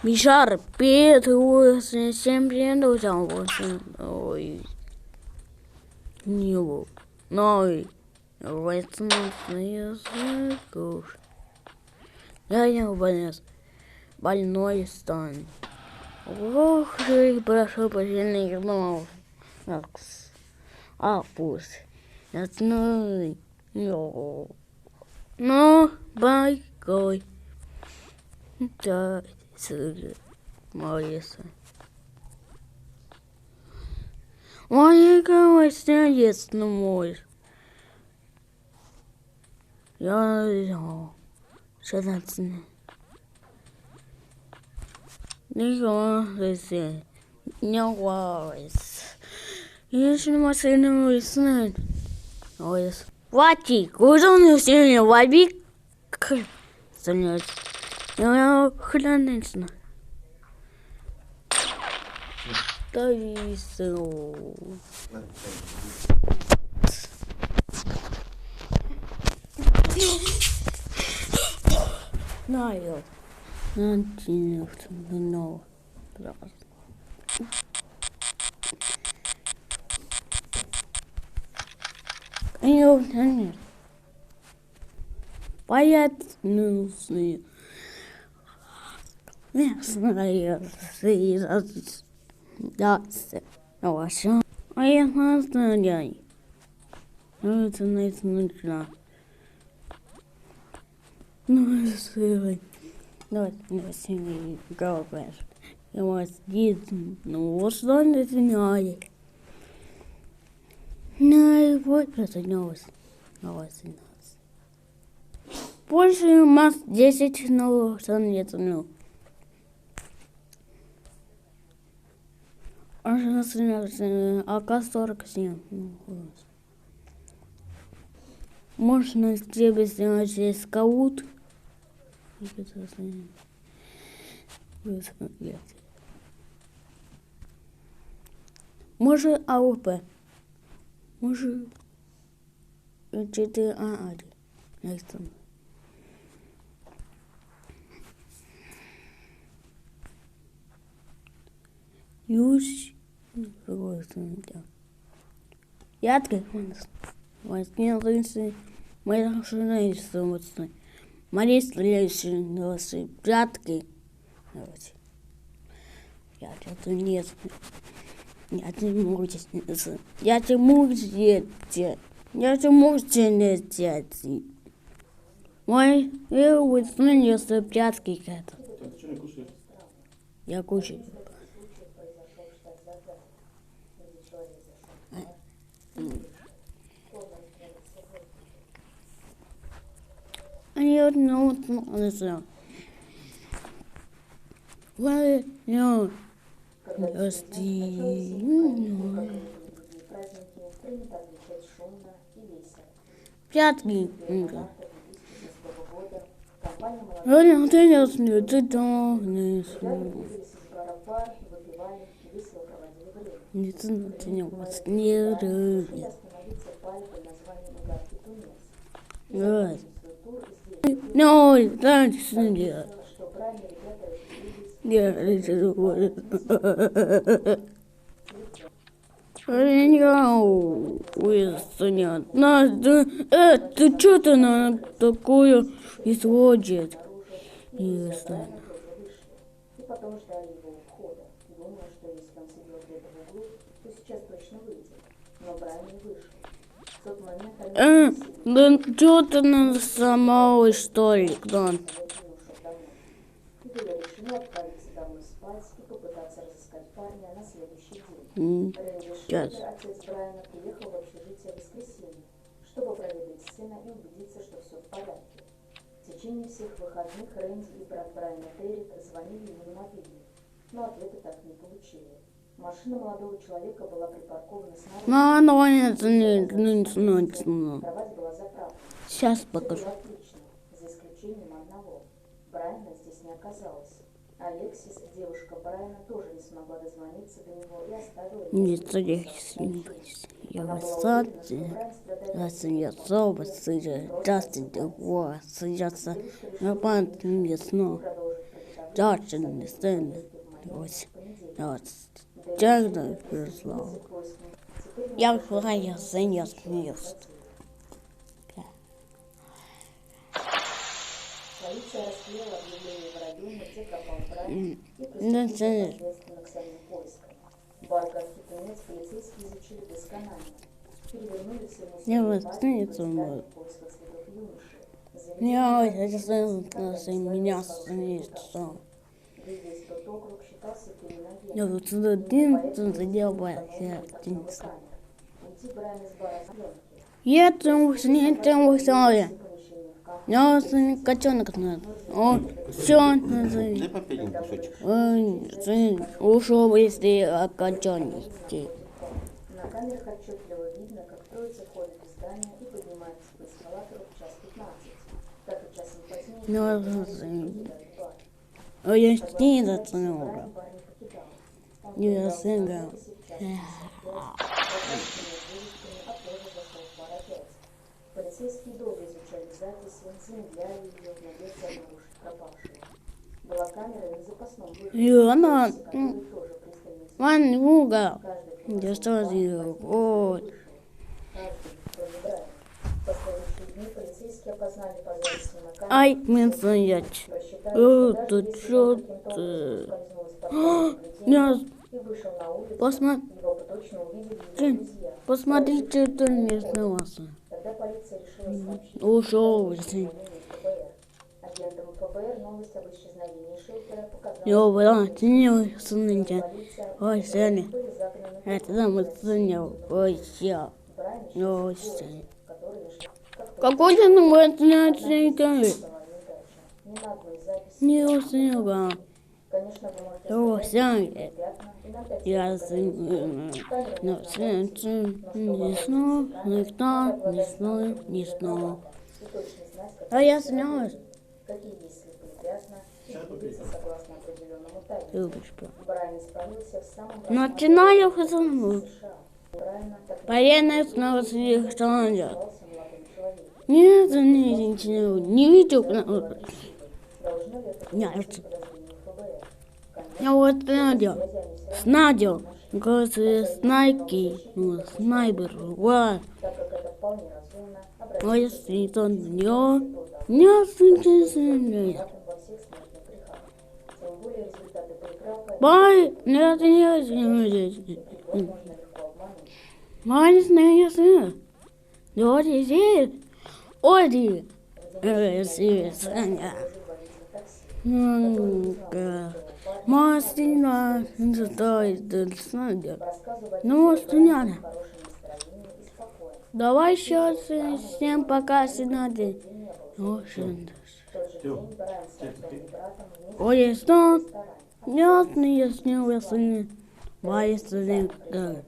Michar, Pedro, sempre andou já você. Oi. Não. Não. Vai se não sei go. Ja, wanneer bij nooit staan. Oh, ik ben zo beginnen nog. Niks. Ah, poes. Dat is nooit. No. No, bij gooi. Dat is het mooiste. Wanneer gaan we staan? Yes, no more. Ja, ja. Zo dat is niet. Niet gewoon, não worries. Isso não vai ser não isso não. Olha. Waggy, coisa não sei, Waggy. Senhor. Eu não isso. Tá isso. Não, eu não tinha não. Eu tenho. Vai não sei. That's it. No, I shan't. I am not done. No, it's a nice lunch. No, it's really. No, it's really go back. It was good. No, what's done is in the No, what was it? No, it's not. Больше нас 10, но нет, ну. АК-47. Можно тебе сделать здесь скаут. Может АУП. Может 4А1. Use Ядки, возьми мои журналисты, мои стреляющие прятки. Я это нет. Я не могу здесь. Я не могу здесь. Я не могу здесь. Мой стреляющие прятки. Я кушаю. I don't know what's on. Well, no. Just Пятки. No, that's not. Yeah, it's a word. Ты что-то на такое изводит. Ясно. Да что-то надо самого, что ли, да. Сейчас. Отец Брайана приехал в общежитие в воскресенье, чтобы проведать сына и убедиться, что все в порядке. В течение всех выходных Рэнди и брат Брайана Дерек звонили ему на мобильный, но ответа так и не получили. Машина молодого человека была припаркована снаружи. Кровать была заправлена. Сейчас покажу. Все было отлично, за исключением одного. Брайана здесь не оказалось. Алексис, девушка Брайана, тоже не смогла дозвониться до него и оставила его. Нет, Алексис, не бойся. Я вас я особо сыжу, часто его сыжаться, на память не снова. Дачный сын. Тягна прислал. Я вчера сын я смеюсь. Полиция расклеила объявление в районе, где пропал брат, и приступила ответственно к самим поискам. Барковский туннель полицейские изучили досконально. Перевернули все мусорные баки, представили в поисках следов юноши. Меня снится. Весь тот округ считался криминогенным. Я тут один заделываю. Уйти Брайан из бара с пленки. Я там уснули. Я котенок надо. Он все назови. Дай последний кусочек. Ушел если котенок. На камерах отчетливо видно, как троица входит в здание и поднимается по эскалатору в час 15. Так и часом позднее. Я не заценила. Я сыграл. Полицейские долго изучали записи, замедляли ее в надежде обнаружить пропавшего. Была камера на запасном Она который тоже пристально мануга. Я что сделал? Вот. Последующие дни полицейские опознали по записям на камеру. Ай, мне стоять. Тут что-то. Я Вышел на улицу, посмотри. его бы точно увидели его друзья. Посмотрите, что не снялся. Тогда полиция решила сообщить Ушел. ФБР. Агентам ФБР новость об исчезновении Шейкера показалась. Я брат, не сунете. Полиция Ой, Сеня. были загнаны в Это там снял. Ой, я. Брайан, Ой, Сеня. который решил, Какой ты номер снять? была неудача. Ни на одной записи. Не сняла. Конечно, вы можете О, Сеня. пятна, иногда Я сыграл. Но не снова, никто не снова, не снова. и точно знать, А я снялась. какие есть слепые пятна, и двигаться согласно определенному таймеру. Любишь, что? Брайан испарился в самом Начинаю хазану. США. Брайана так Военные снова своих станет. назывался молодым человеком. Нет, ничего, не видел. Должно ли это Нет. подозрение ФБР? Я вот надел. Снадел. Кажется, снайки. Ну, снайпер. Ва. Так как это вполне разумно, А если то не смеется. во всех смертных грехах. Тем более результаты полиграфа Бай, нет, не смеется. можно легко обмануть. Май, смеется. Доди, здесь. Оди. Саня. Мастина, стоит снадел. Ну, стуняна. Давай сейчас всем пока сиднати. Ой, что? Нет, не снял я сына. Боится ли, как?